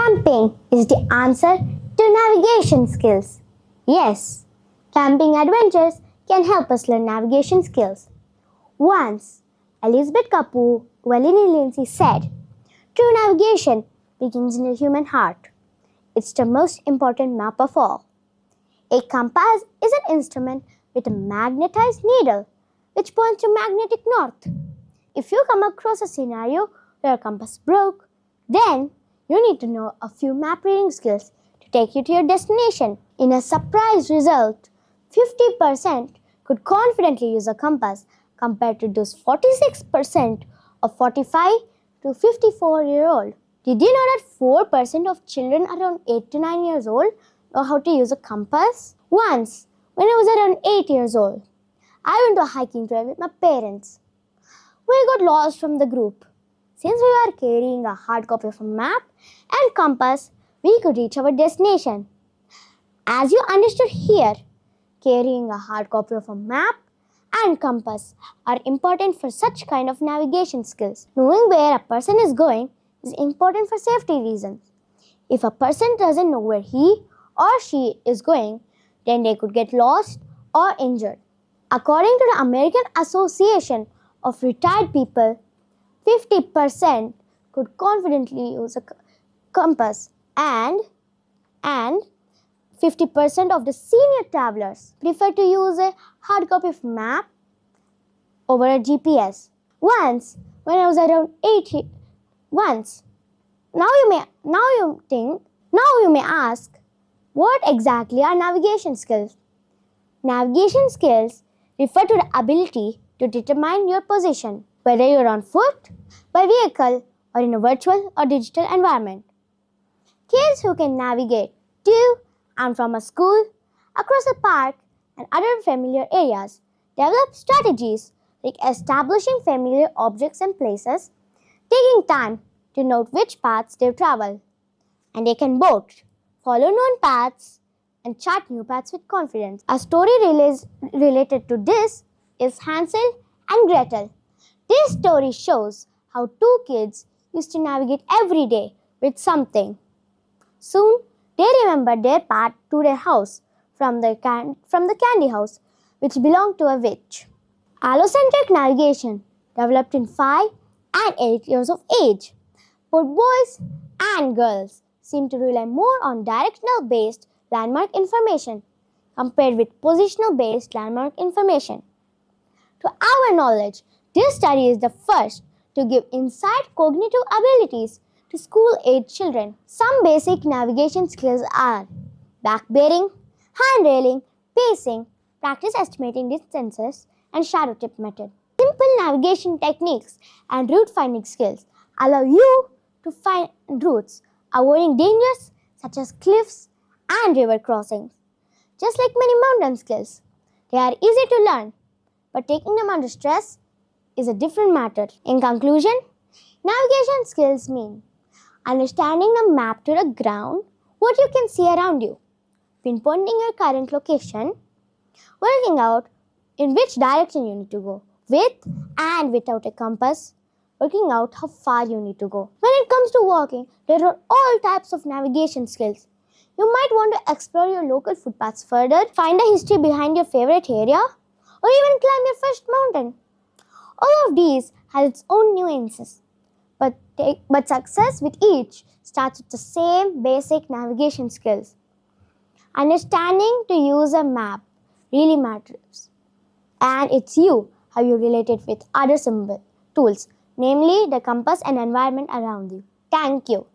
Camping is the answer to navigation skills. Yes, camping adventures can help us learn navigation skills. Once, Elizabeth Kapoor Lindsay said, "True navigation begins in the human heart. It's the most important map of all." A compass is an instrument with a magnetized needle which points to magnetic north. If you come across a scenario where a compass broke, then you need to know a few map reading skills to take you to your destination. In a surprise result, 50% could confidently use a compass compared to those 46% of 45 to 54-year-old. Did you know that 4% of children around 8 to 9 years old know how to use a compass? Once, when I was around 8 years old, I went to a hiking trail with my parents. We got lost from the group. Since we were carrying a hard copy of a map and compass, we could reach our destination. As you understood here, carrying a hard copy of a map and compass are important for such kind of navigation skills. Knowing where a person is going is important for safety reasons. If a person doesn't know where he or she is going, then they could get lost or injured. According to the American Association of Retired People, 50% could confidently use a compass and 50% of the senior travelers prefer to use a hard copy of map over a GPS. Once, when I was around 8, now you may ask, what exactly are navigation skills? Navigation skills refer to the ability to determine your position, whether you're on foot, by vehicle, or in a virtual or digital environment. Kids who can navigate to and from a school, across a park, and other familiar areas develop strategies like establishing familiar objects and places, taking time to note which paths they travel, and they can both follow known paths and chart new paths with confidence. A story related to this is Hansel and Gretel. This story shows how two kids used to navigate every day with something. Soon, they remembered their path to their house from the candy house, which belonged to a witch. Allocentric navigation developed in 5 and 8 years of age. Both boys and girls seem to rely more on directional-based landmark information compared with positional-based landmark information. To our knowledge, this study is the first to give inside cognitive abilities to school-age children. Some basic navigation skills are back bearing, hand railing, pacing, practice estimating distances, and shadow tip method. Simple navigation techniques and route finding skills allow you to find routes, avoiding dangers such as cliffs and river crossings. Just like many mountain skills, they are easy to learn, but taking them under stress is a different matter. In conclusion, navigation skills mean understanding the map to the ground, what you can see around you, pinpointing your current location, working out in which direction you need to go, with and without a compass, working out how far you need to go. When it comes to walking, there are all types of navigation skills. You might want to explore your local footpaths further, find a history behind your favorite area, or even climb your first mountain. All of these has its own nuances, but success with each starts with the same basic navigation skills. Understanding to use a map really matters, and it's you how you relate it with other tools, namely the compass and environment around you. Thank you.